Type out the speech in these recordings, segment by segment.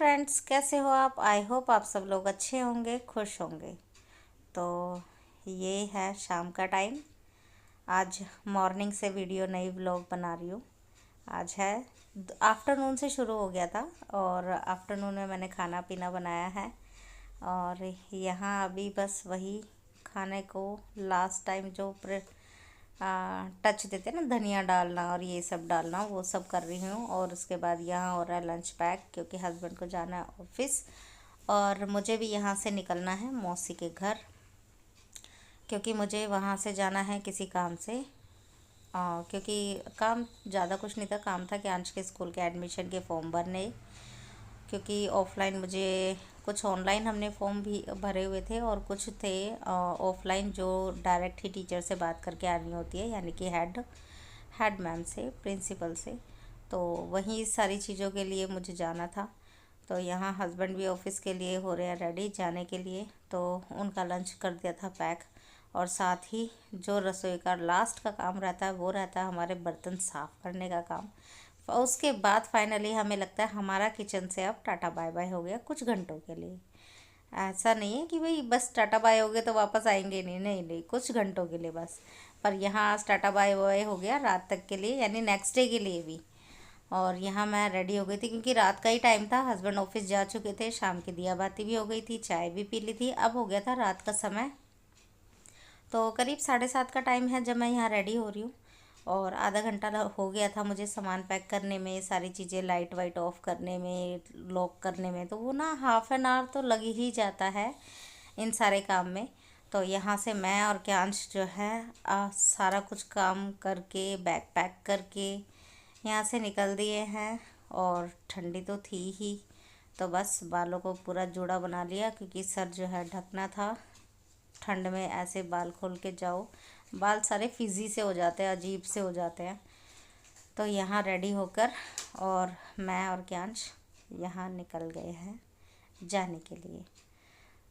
Friends, कैसे हो आप? आई होप आप सब लोग अच्छे होंगे, खुश होंगे। तो ये है शाम का टाइम। आज मॉर्निंग से वीडियो नई व्लॉग बना रही हूँ। आज है आफ्टरनून से शुरू हो गया था और आफ्टरनून में मैंने खाना पीना बनाया है। और यहाँ अभी बस वही खाने को लास्ट टाइम जो टच देते ना, धनिया डालना और ये सब डालना, वो सब कर रही हूँ। और उसके बाद यहाँ हो रहा है लंच पैक, क्योंकि हस्बैंड को जाना है ऑफिस और मुझे भी यहाँ से निकलना है मौसी के घर, क्योंकि मुझे वहाँ से जाना है किसी काम से। क्योंकि काम ज़्यादा कुछ नहीं था, काम था कि अंश के स्कूल के एडमिशन के फॉर्म भरने, क्योंकि ऑफ़लाइन मुझे कुछ ऑनलाइन हमने फॉर्म भी भरे हुए थे और कुछ थे ऑफ़लाइन जो डायरेक्ट ही टीचर से बात करके आनी होती है, यानी कि हेड मैम से, प्रिंसिपल से। तो वहीं सारी चीज़ों के लिए मुझे जाना था। तो यहाँ हस्बैंड भी ऑफिस के लिए हो रहे हैं रेडी जाने के लिए, तो उनका लंच कर दिया था पैक। और साथ ही जो रसोई का लास्ट का काम रहता है वो रहता है हमारे बर्तन साफ़ करने का काम। और उसके बाद फाइनली हमें लगता है हमारा किचन से अब टाटा बाय बाय हो गया कुछ घंटों के लिए। ऐसा नहीं है कि भाई बस टाटा बाय हो गए तो वापस आएंगे नहीं, नहीं नहीं, कुछ घंटों के लिए बस। पर यहाँ आज टाटा बाय बाय हो गया रात तक के लिए, यानी नेक्स्ट डे के लिए भी। और यहाँ मैं रेडी हो गई थी क्योंकि रात का ही टाइम था, हस्बैंड ऑफिस जा चुके थे, शाम की दिया बाती भी हो गई थी, चाय भी पी ली थी, अब हो गया था रात का समय। तो करीब 7:30 का टाइम है जब मैं यहाँ रेडी हो रही हूँ। और आधा घंटा हो गया था मुझे सामान पैक करने में, सारी चीज़ें लाइट वाइट ऑफ करने में, लॉक करने में। तो वो ना हाफ एन आवर तो लग ही जाता है इन सारे काम में। तो यहाँ से मैं और क्यांश जो है सारा कुछ काम करके बैग पैक करके यहाँ से निकल दिए हैं। और ठंडी तो थी ही, तो बस बालों को पूरा जूड़ा बना लिया, क्योंकि सर जो है ढकना था। ठंड में ऐसे बाल खोल के जाओ, बाल सारे फिजी से हो जाते हैं, अजीब से हो जाते हैं। तो यहाँ रेडी होकर और मैं और क्यांश यहाँ निकल गए हैं जाने के लिए।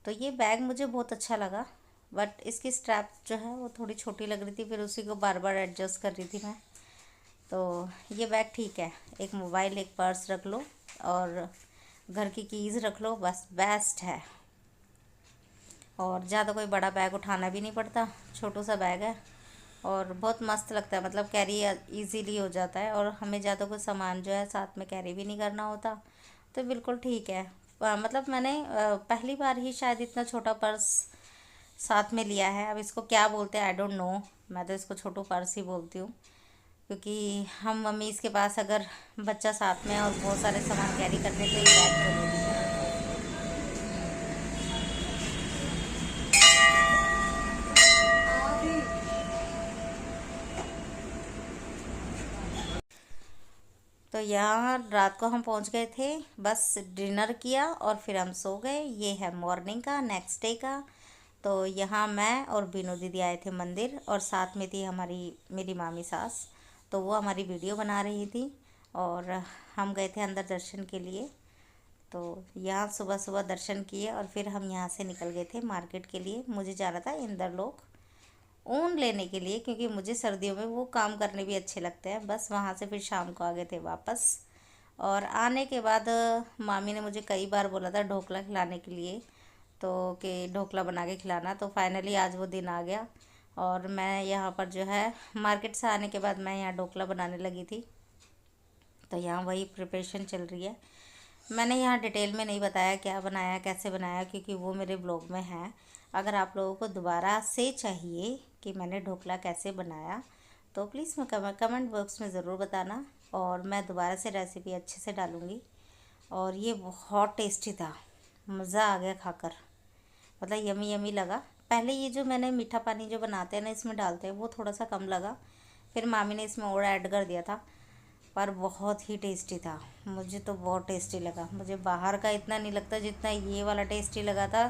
तो ये बैग मुझे बहुत अच्छा लगा, बट इसकी स्ट्रैप जो है वो थोड़ी छोटी लग रही थी, फिर उसी को बार बार एडजस्ट कर रही थी मैं। तो ये बैग ठीक है, एक मोबाइल एक पर्स रख लो और घर की कीज़ रख लो, बस बेस्ट है। और ज़्यादा कोई बड़ा बैग उठाना भी नहीं पड़ता, छोटू सा बैग है और बहुत मस्त लगता है, मतलब कैरी इजीली हो जाता है। और हमें ज़्यादा कोई सामान जो है साथ में कैरी भी नहीं करना होता, तो बिल्कुल ठीक है। मतलब मैंने पहली बार ही शायद इतना छोटा पर्स साथ में लिया है। अब इसको क्या बोलते हैं आई डोंट नो, मैं तो इसको छोटू पर्स ही बोलती हूँ, क्योंकि हम मम्मी इसके पास अगर बच्चा साथ में है और बहुत सारे सामान कैरी करने, तो ये बैग जरूरी है। तो यहाँ रात को हम पहुँच गए थे, बस डिनर किया और फिर हम सो गए। ये है मॉर्निंग का, नेक्स्ट डे का। तो यहाँ मैं और बीनू दीदी आए थे मंदिर, और साथ में थी मेरी मामी सास, तो वो हमारी वीडियो बना रही थी। और हम गए थे अंदर दर्शन के लिए। तो यहाँ सुबह सुबह दर्शन किए और फिर हम यहाँ से निकल गए थे मार्केट के लिए। मुझे जाना था इंदरलोक ऊन लेने के लिए, क्योंकि मुझे सर्दियों में वो काम करने भी अच्छे लगते हैं। बस वहाँ से फिर शाम को आ गए थे वापस। और आने के बाद मामी ने मुझे कई बार बोला था ढोकला खिलाने के लिए, तो कि ढोकला बना के खिलाना। तो फाइनली आज वो दिन आ गया और मैं यहाँ पर जो है मार्केट से आने के बाद मैं यहाँ ढोकला बनाने लगी थी। तो यहाँ वही प्रिपरेशन चल रही है। मैंने यहाँ डिटेल में नहीं बताया क्या बनाया कैसे बनाया, क्योंकि वो मेरे ब्लॉग में है। अगर आप लोगों को दोबारा से चाहिए कि मैंने ढोकला कैसे बनाया, तो प्लीज़ मैं कमेंट बॉक्स में ज़रूर बताना, और मैं दोबारा से रेसिपी अच्छे से डालूँगी। और ये बहुत टेस्टी था, मज़ा आ गया खाकर, मतलब यमी यमी लगा। पहले ये जो मैंने मीठा पानी जो बनाते हैं ना इसमें डालते हैं, वो थोड़ा सा कम लगा, फिर मामी ने इसमें और ऐड कर दिया था, पर बहुत ही टेस्टी था। मुझे तो बहुत टेस्टी लगा, मुझे बाहर का इतना नहीं लगता जितना ये वाला टेस्टी लगा था।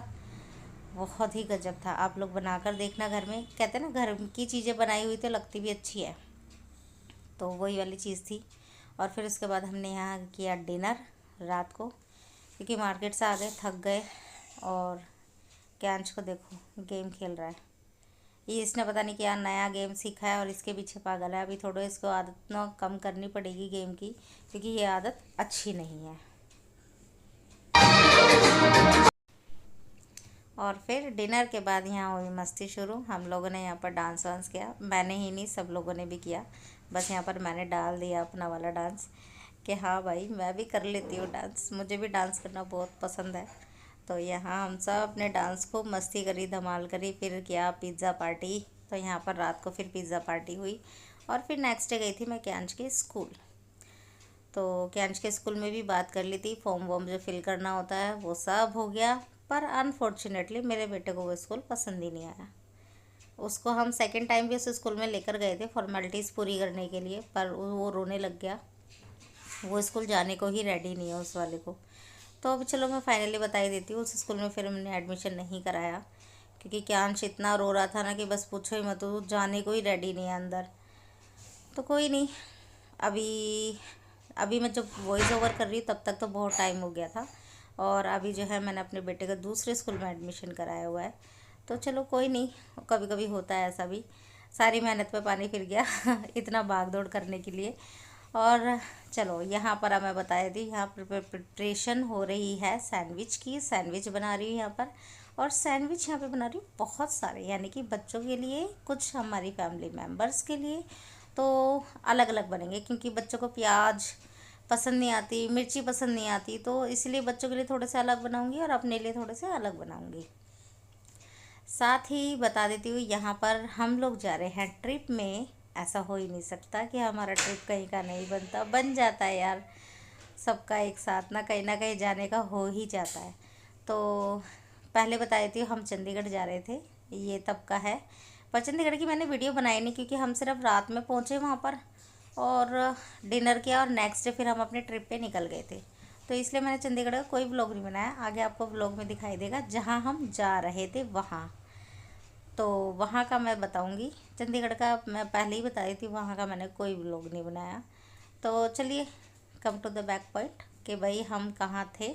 बहुत ही गजब था। आप लोग बनाकर देखना घर में, कहते हैं ना घर की चीज़ें बनाई हुई तो लगती भी अच्छी है, तो वही वाली चीज़ थी। और फिर उसके बाद हमने यहाँ किया डिनर रात को, क्योंकि मार्केट से आ गए, थक गए। और कैंच को देखो गेम खेल रहा है, ये इसने पता नहीं क्या नया गेम सीखा है और इसके पीछे पागल है। अभी थोड़ा इसको आदत ना कम करनी पड़ेगी गेम की, क्योंकि ये आदत अच्छी नहीं है। और फिर डिनर के बाद यहाँ हुई मस्ती शुरू। हम लोगों ने यहाँ पर डांस वांस किया, मैंने ही नहीं सब लोगों ने भी किया। बस यहाँ पर मैंने डाल दिया अपना वाला डांस कि हाँ भाई मैं भी कर लेती हूँ डांस, मुझे भी डांस करना बहुत पसंद है। तो यहाँ हम सब अपने डांस को मस्ती करी, धमाल करी। फिर किया पिज़्ज़ा पार्टी, तो यहाँ पर रात को फिर पिज़्ज़ा पार्टी हुई। और फिर नेक्स्ट डे गई थी मैं क्यांश के स्कूल। तो क्यांश के स्कूल में भी बात कर ली थी, फॉर्म वॉर्म जो फिल करना होता है वो सब हो गया। पर अनफॉर्चुनेटली मेरे बेटे को वो स्कूल पसंद ही नहीं आया। उसको हम सेकंड टाइम भी उस स्कूल में लेकर गए थे फॉर्मेलिटीज़ पूरी करने के लिए, पर वो रोने लग गया। वो स्कूल जाने को ही रेडी नहीं है उस वाले को। तो अब चलो मैं फाइनली बता ही देती हूँ, उस स्कूल में फिर हमने एडमिशन नहीं कराया, क्योंकि क्यांश इतना रो रहा था ना कि बस पूछो ही मत, वो जाने को ही रेडी नहीं है अंदर। तो कोई नहीं, अभी अभी मैं जब वॉइस ओवर कर रही हूँ तब तक तो बहुत टाइम हो गया था। और अभी जो है मैंने अपने बेटे का दूसरे स्कूल में एडमिशन कराया हुआ है। तो चलो कोई नहीं, कभी कभी होता है ऐसा भी। सारी मेहनत पे पानी फिर गया इतना भाग दौड़ करने के लिए। और चलो यहाँ पर अब मैं बताया थी, यहाँ पर प्रिपरेशन हो रही है सैंडविच की। सैंडविच बना रही हूँ यहाँ पर। और सैंडविच यहाँ पे बना रही हूँ बहुत सारे, यानी कि बच्चों के लिए, कुछ हमारी फैमिली मेम्बर्स के लिए। तो अलग अलग बनेंगे, क्योंकि बच्चों को प्याज पसंद नहीं आती, मिर्ची पसंद नहीं आती, तो इसलिए बच्चों के लिए थोड़े से अलग बनाऊंगी और अपने लिए थोड़े से अलग बनाऊंगी। साथ ही बता देती हूँ, यहाँ पर हम लोग जा रहे हैं ट्रिप में। ऐसा हो ही नहीं सकता कि हमारा ट्रिप कहीं का नहीं बनता, बन जाता है यार सबका एक साथ, ना कहीं जाने का हो ही जाता है। तो पहले बता देती हूँ, हम चंडीगढ़ जा रहे थे, ये तब का है। पर चंडीगढ़ की मैंने वीडियो बनाई नहीं, क्योंकि हम सिर्फ रात में पहुँचे वहाँ पर और डिनर किया, और नेक्स्ट डे फिर हम अपने ट्रिप पे निकल गए थे। तो इसलिए मैंने चंडीगढ़ का कोई व्लॉग नहीं बनाया। आगे आपको व्लॉग में दिखाई देगा जहाँ हम जा रहे थे वहाँ, तो वहाँ का मैं बताऊँगी। चंडीगढ़ का मैं पहले ही बता रही थी, वहाँ का मैंने कोई व्लॉग नहीं बनाया। तो चलिए come to the back point कि भाई हम कहाँ थे।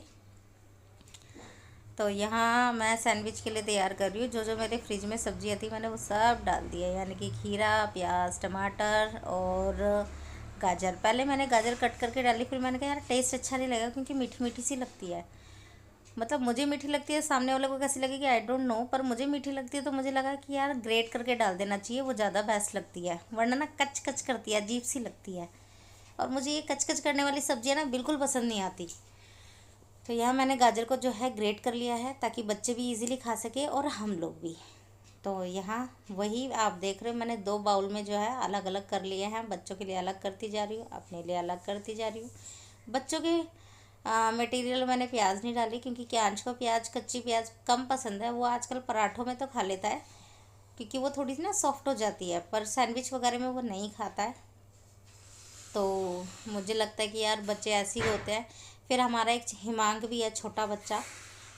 तो यहाँ मैं सैंडविच के लिए तैयार कर रही हूँ। जो जो मेरे फ्रिज में सब्जियाँ थी मैंने वो सब डाल दिया, यानी कि खीरा, प्याज, टमाटर और गाजर। पहले मैंने गाजर कट करके डाली, फिर मैंने कहा यार टेस्ट अच्छा नहीं लगेगा, क्योंकि मीठी मीठी सी लगती है। मतलब मुझे मीठी लगती है, सामने वाले को कैसी लगेगी आई डोंट नो, पर मुझे मीठी लगती है। तो मुझे लगा कि यार ग्रेट करके डाल देना चाहिए, वो ज़्यादा बेस्ट लगती है, वरना ना कच कच करती है, अजीब सी लगती है। और मुझे ये कच कच करने वाली सब्जियाँ ना बिल्कुल पसंद नहीं आती। तो यहाँ मैंने गाजर को जो है ग्रेट कर लिया है, ताकि बच्चे भी इजीली खा सके और हम लोग भी। तो यहाँ वही आप देख रहे हो, मैंने 2 बाउल में जो है अलग अलग कर लिए हैं। बच्चों के लिए अलग करती जा रही हूँ, अपने लिए अलग करती जा रही हूँ। बच्चों के मटेरियल मैंने प्याज नहीं डाली, क्योंकि क्यांश को प्याज, कच्ची प्याज कम पसंद है। वो आजकल पराठों में तो खा लेता है, क्योंकि वो थोड़ी सी ना सॉफ्ट हो जाती है, पर सैंडविच वगैरह में वो नहीं खाता है। तो मुझे लगता है कि यार बच्चे ऐसे ही होते हैं। फिर हमारा एक हिमांक भी है, छोटा बच्चा,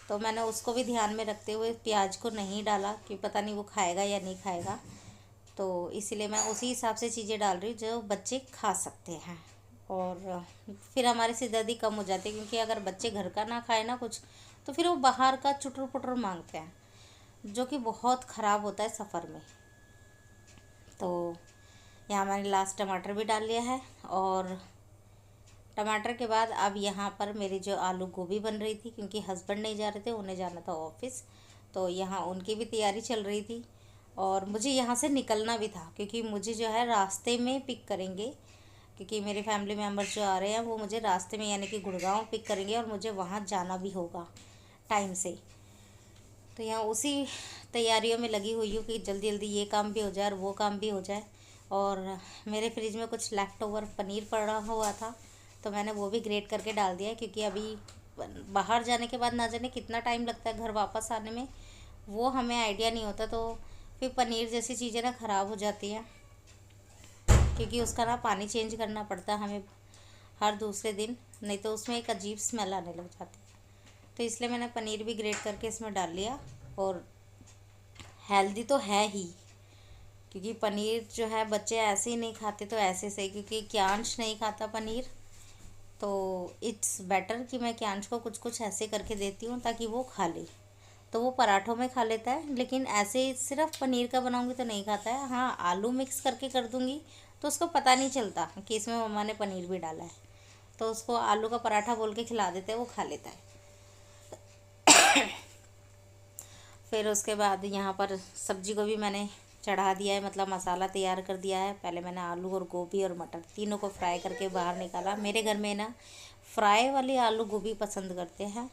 तो मैंने उसको भी ध्यान में रखते हुए प्याज को नहीं डाला, कि पता नहीं वो खाएगा या नहीं खाएगा। तो इसीलिए मैं उसी हिसाब से चीज़ें डाल रही हूँ जो बच्चे खा सकते हैं। और फिर हमारी सिरदर्दी कम हो जाती है, क्योंकि अगर बच्चे घर का ना खाए ना कुछ, तो फिर वो बाहर का चुटर पुटर मांगते हैं, जो कि बहुत ख़राब होता है सफ़र में। तो यहाँ मैंने लास्ट टमाटर भी डाल लिया है। और टमाटर के बाद अब यहाँ पर मेरी जो आलू गोभी बन रही थी, क्योंकि हस्बैंड नहीं जा रहे थे, उन्हें जाना था ऑफिस, तो यहाँ उनकी भी तैयारी चल रही थी। और मुझे यहाँ से निकलना भी था, क्योंकि मुझे जो है रास्ते में पिक करेंगे, क्योंकि मेरे फैमिली मेम्बर्स जो आ रहे हैं वो मुझे रास्ते में, यानी कि गुड़गांव पिक करेंगे, और मुझे वहाँ जाना भी होगा टाइम से। तो यहाँ उसी तैयारियों में लगी हुई हूँ कि जल्दी जल्दी ये काम भी हो जाए और वो काम भी हो जाए। और मेरे फ्रिज में कुछ लेफ़्ट ओवर पनीर पड़ा हुआ था, तो मैंने वो भी ग्रेट करके डाल दिया, क्योंकि अभी बाहर जाने के बाद ना जाने कितना टाइम लगता है घर वापस आने में, वो हमें आइडिया नहीं होता। तो फिर पनीर जैसी चीज़ें ना ख़राब हो जाती हैं, क्योंकि उसका ना पानी चेंज करना पड़ता है हमें हर दूसरे दिन, नहीं तो उसमें एक अजीब स्मेल आने लग जाती है। तो इसलिए मैंने पनीर भी ग्रेट करके इसमें डाल लिया। और हेल्दी तो है ही, क्योंकि पनीर जो है बच्चे ऐसे ही नहीं खाते, तो ऐसे से, क्योंकि क्यांश नहीं खाता पनीर, तो इट्स बेटर कि मैं क्यांश को कुछ कुछ ऐसे करके देती हूँ ताकि वो खा ले। तो वो पराठों में खा लेता है, लेकिन ऐसे सिर्फ पनीर का बनाऊँगी तो नहीं खाता है। हाँ, आलू मिक्स करके कर दूँगी तो उसको पता नहीं चलता कि इसमें मम्मा ने पनीर भी डाला है, तो उसको आलू का पराठा बोल के खिला देते हैं, वो खा लेता है। फिर उसके बाद यहाँ पर सब्जी को भी मैंने चढ़ा दिया है, मतलब मसाला तैयार कर दिया है। पहले मैंने आलू और गोभी और मटर तीनों को फ्राई करके बाहर निकाला। मेरे घर में ना फ्राई वाली आलू गोभी पसंद करते हैं,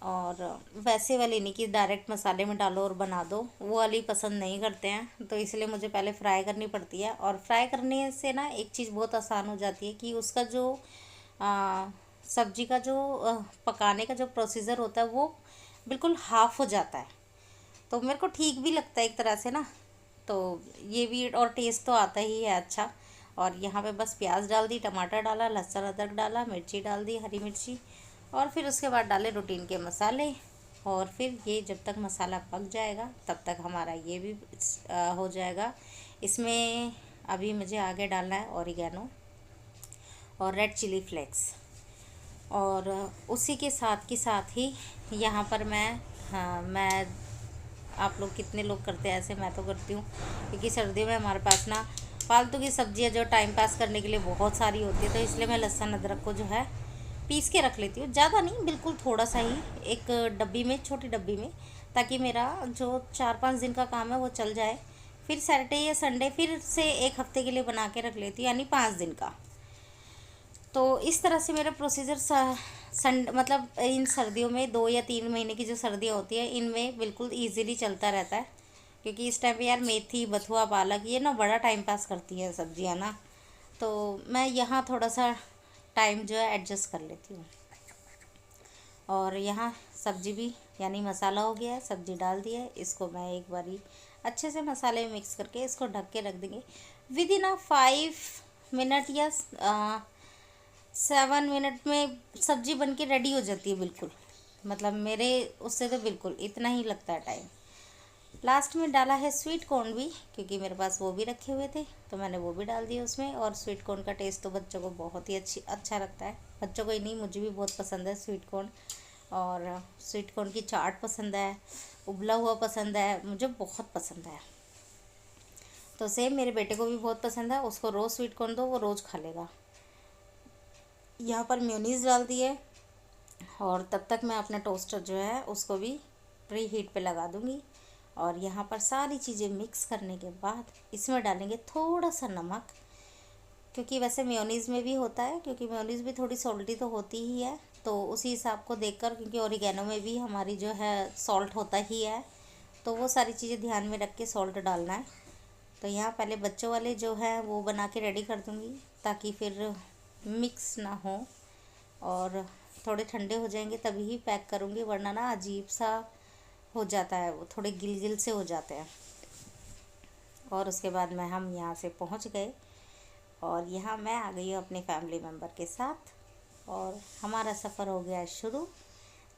और वैसे वाली नहीं कि डायरेक्ट मसाले में डालो और बना दो, वो वाली पसंद नहीं करते हैं। तो इसलिए मुझे पहले फ्राई करनी पड़ती है, और फ्राई करने से ना एक चीज़ बहुत आसान हो जाती है कि उसका जो सब्जी का जो पकाने का जो प्रोसीजर होता है वो बिल्कुल हाफ़ हो जाता है। तो मेरे को ठीक भी लगता है एक तरह से ना, तो ये भी, और टेस्ट तो आता ही है अच्छा। और यहाँ पे बस प्याज डाल दी, टमाटर डाला, लहसुन अदरक डाला, मिर्ची डाल दी, हरी मिर्ची, और फिर उसके बाद डाले रूटीन के मसाले। और फिर ये जब तक मसाला पक जाएगा तब तक हमारा ये भी हो जाएगा। इसमें अभी मुझे आगे डालना है ऑरिगेनो और रेड चिली फ्लेक्स, और उसी के साथ ही यहाँ पर मैं आप लोग कितने लोग करते हैं ऐसे, मैं तो करती हूँ, क्योंकि सर्दियों में हमारे पास ना फालतू की सब्जियाँ जो टाइम पास करने के लिए बहुत सारी होती है, तो इसलिए मैं लहसुन अदरक को जो है पीस के रख लेती हूँ। ज़्यादा नहीं, बिल्कुल थोड़ा सा ही, एक डब्बी में, छोटी डब्बी में, ताकि मेरा जो 4-5 दिन का काम है वो चल जाए। फिर सैटरडे या संडे फिर से एक हफ्ते के लिए बना के रख लेती हूँ, यानी 5 दिन का। तो इस तरह से मेरा प्रोसीजर मतलब इन सर्दियों में 2 या 3 महीने की जो सर्दियाँ होती है इनमें बिल्कुल ईजीली चलता रहता है, क्योंकि इस टाइम पे यार मेथी, बथुआ, पालक ये ना बड़ा टाइम पास करती है सब्जियाँ ना। तो मैं यहाँ थोड़ा सा टाइम जो है एडजस्ट कर लेती हूँ। और यहाँ सब्जी भी, यानी मसाला हो गया है, सब्जी डाल दी है, इसको मैं एक बारी अच्छे से मसाले में मिक्स करके इसको ढक के रख देंगे। विद इन 5 मिनट या 7 मिनट में सब्जी बन के रेडी हो जाती है बिल्कुल, मतलब मेरे उससे तो बिल्कुल इतना ही लगता है टाइम। लास्ट में डाला है स्वीट कॉर्न भी, क्योंकि मेरे पास वो भी रखे हुए थे, तो मैंने वो भी डाल दिया उसमें। और स्वीट कॉर्न का टेस्ट तो बच्चों को बहुत ही अच्छा लगता है, बच्चों को ही नहीं, मुझे भी बहुत पसंद है स्वीट कॉर्न। और स्वीट कॉर्न की चाट पसंद है, उबला हुआ पसंद है, मुझे बहुत पसंद है। तो सेम मेरे बेटे को भी बहुत पसंद है, उसको रोज़ स्वीट कॉर्न दो वो रोज़ खा लेगा। यहाँ पर मेयोनीज़ डाल दी है, और तब तक मैं अपना टोस्टर जो है उसको भी प्री हीट पे लगा दूँगी। और यहाँ पर सारी चीज़ें मिक्स करने के बाद इसमें डालेंगे थोड़ा सा नमक, क्योंकि वैसे मेयोनीज़ में भी होता है, क्योंकि मेयोनीज़ भी थोड़ी सॉल्टी तो होती ही है, तो उसी हिसाब को देखकर, क्योंकि ओरिगेनो में भी हमारी जो है सॉल्ट होता ही है, तो वो सारी चीज़ें ध्यान में रख के सॉल्ट डालना है। तो यहाँ पहले बच्चों वाले जो है वो बना के रेडी कर दूँगी, ताकि फिर मिक्स ना हो, और थोड़े ठंडे हो जाएंगे तभी ही पैक करूँगी, वरना ना अजीब सा हो जाता है, वो थोड़े गिल गिल से हो जाते हैं। और उसके बाद हम यहाँ से पहुँच गए, और यहाँ मैं आ गई हूँ अपने फैमिली मेम्बर के साथ, और हमारा सफ़र हो गया शुरू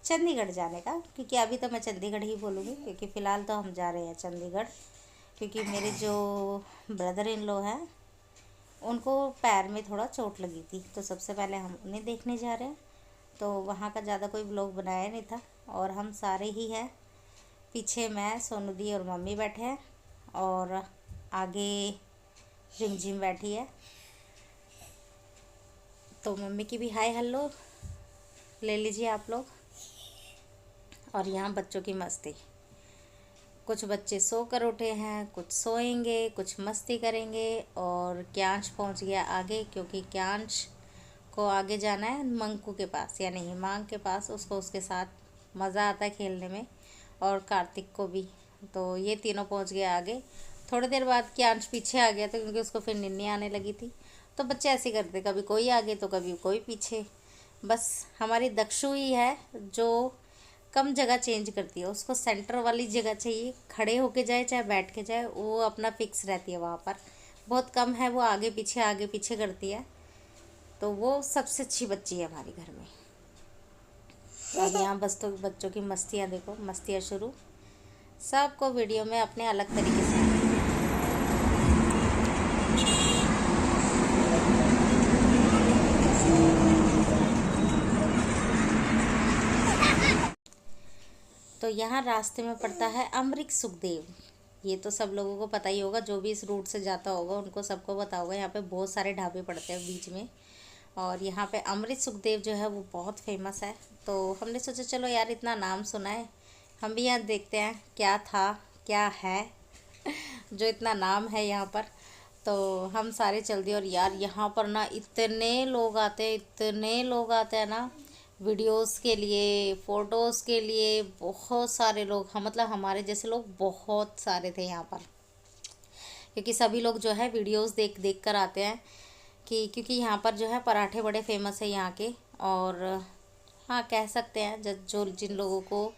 चंडीगढ़ जाने का। क्योंकि अभी तो मैं चंडीगढ़ ही बोलूँगी, क्योंकि फ़िलहाल तो हम जा रहे हैं चंडीगढ़, क्योंकि मेरे जो ब्रदर इन लॉ हैं उनको पैर में थोड़ा चोट लगी थी, तो सबसे पहले हम उन्हें देखने जा रहे हैं। तो वहाँ का ज़्यादा कोई ब्लॉग बनाया नहीं था, और हम सारे ही हैं, पीछे मैं, सोनू दी और मम्मी बैठे हैं, और आगे रिमझिम बैठी है। तो मम्मी की भी हाय हेलो ले लीजिए आप लोग। और यहाँ बच्चों की मस्ती, कुछ बच्चे सो कर उठे हैं, कुछ सोएंगे, कुछ मस्ती करेंगे। और क्यांश पहुँच गया आगे, क्योंकि क्यांश को आगे जाना है मंकू के पास, यानी हिमांक के पास, उसको उसके साथ मज़ा आता है खेलने में, और कार्तिक को भी। तो ये तीनों पहुँच गए आगे। थोड़ी देर बाद क्यांश पीछे आ गया था, क्योंकि उसको फिर निन्नी आने लगी थी। तो बच्चे ऐसे करते, कभी कोई आगे तो कभी कोई पीछे। बस हमारी दक्षु ही है जो कम जगह चेंज करती है, उसको सेंटर वाली जगह चाहिए, खड़े होके जाए चाहे बैठ के जाए, वो अपना फिक्स रहती है वहाँ पर। बहुत कम है वो आगे पीछे करती है, तो वो सबसे अच्छी बच्ची है हमारे घर में। और यहाँ बस तो बच्चों की मस्तियाँ देखो, मस्तियाँ शुरू, सबको वीडियो में अपने अलग तरीके से। तो यहाँ रास्ते में पड़ता है अमृत सुखदेव, ये तो सब लोगों को पता ही होगा, जो भी इस रूट से जाता होगा उनको सबको पता होगा। यहाँ पे बहुत सारे ढाबे पड़ते हैं बीच में, और यहाँ पे अमृत सुखदेव जो है वो बहुत फेमस है। तो हमने सोचा चलो यार, इतना नाम सुना है हम भी यहाँ देखते हैं क्या था क्या है जो इतना नाम है यहाँ पर। तो हम सारे चल दिए और यार यहाँ पर ना इतने लोग आते हैं, इतने लोग आते हैं ना वीडियोस के लिए, फ़ोटोज़ के लिए। बहुत सारे लोग, हम मतलब हमारे जैसे लोग बहुत सारे थे यहाँ पर, क्योंकि सभी लोग जो है वीडियोस देख देख कर आते हैं कि क्योंकि यहाँ पर जो है पराठे बड़े फेमस है यहाँ के। और हाँ, कह सकते हैं जो जिन लोगों को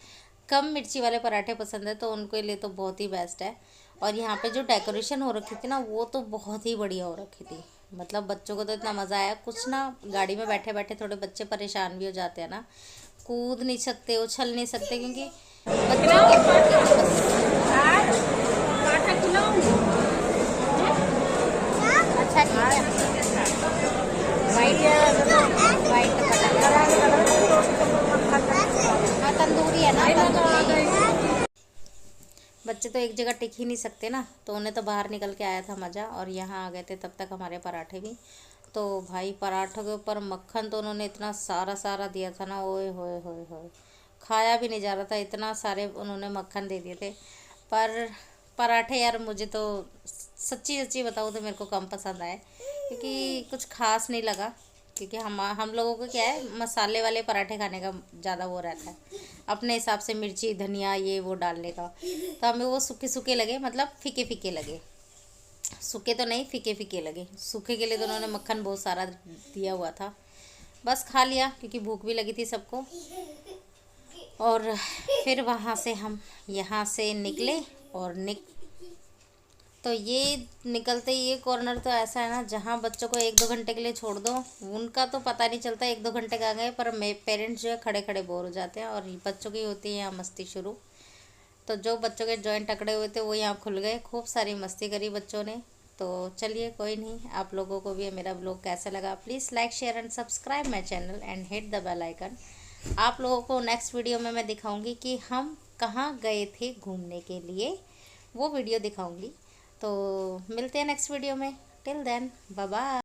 कम मिर्ची वाले पराठे पसंद है तो उनके लिए तो बहुत ही बेस्ट है। और यहाँ पे जो डेकोरेशन हो रखी थी ना वो तो बहुत ही बढ़िया हो रखी थी। मतलब बच्चों को तो इतना मज़ा आया, कुछ ना गाड़ी में बैठे बैठे थोड़े बच्चे परेशान भी हो जाते हैं ना, कूद नहीं सकते, उछल नहीं सकते, क्योंकि बच्चों अच्छा वाइट हाँ तंदूरी है ना, बच्चे तो एक जगह टिक ही नहीं सकते ना, तो उन्हें तो बाहर निकल के आया था मज़ा। और यहाँ आ गए थे तब तक हमारे पराठे भी। तो भाई पराठों के ऊपर मक्खन तो उन्होंने इतना सारा सारा दिया था ना, ओए होए होए होए, खाया भी नहीं जा रहा था, इतना सारे उन्होंने मक्खन दे दिए थे। पर पराठे यार मुझे तो सच्ची सच्ची बताऊँ तो मेरे को कम पसंद आए, क्योंकि कुछ खास नहीं लगा। क्योंकि हम लोगों को क्या है, मसाले वाले पराठे खाने का ज़्यादा वो रहता है, अपने हिसाब से मिर्ची धनिया ये वो डालने का। तो हमें वो सूखे सूखे लगे, मतलब फीके फीके लगे, सूखे तो नहीं फीके फीके लगे। सूखे के लिए तो उन्होंने मक्खन बहुत सारा दिया हुआ था, बस खा लिया क्योंकि भूख भी लगी थी सबको। और फिर वहाँ से हम यहाँ से निकले और तो ये निकलते ही ये कॉर्नर तो ऐसा है ना जहाँ बच्चों को 1-2 घंटे के लिए छोड़ दो, उनका तो पता नहीं चलता 1-2 घंटे कहाँ गए, पर पेरेंट्स जो है खड़े खड़े बोर हो जाते हैं। और बच्चों की होती है यहाँ मस्ती शुरू। तो जो बच्चों के जॉइंट अकड़े हुए थे वो यहाँ खुल गए, खूब सारी मस्ती करी बच्चों ने। तो चलिए कोई नहीं, आप लोगों को भी मेरा ब्लॉग कैसा लगा please like share and subscribe my channel and hit the bell icon. आप लोगों को नेक्स्ट वीडियो में मैं दिखाऊंगी कि हम कहाँ गए थे घूमने के लिए, वो वीडियो दिखाऊंगी। तो मिलते हैं नेक्स्ट वीडियो में, टिल देन बाय बाय।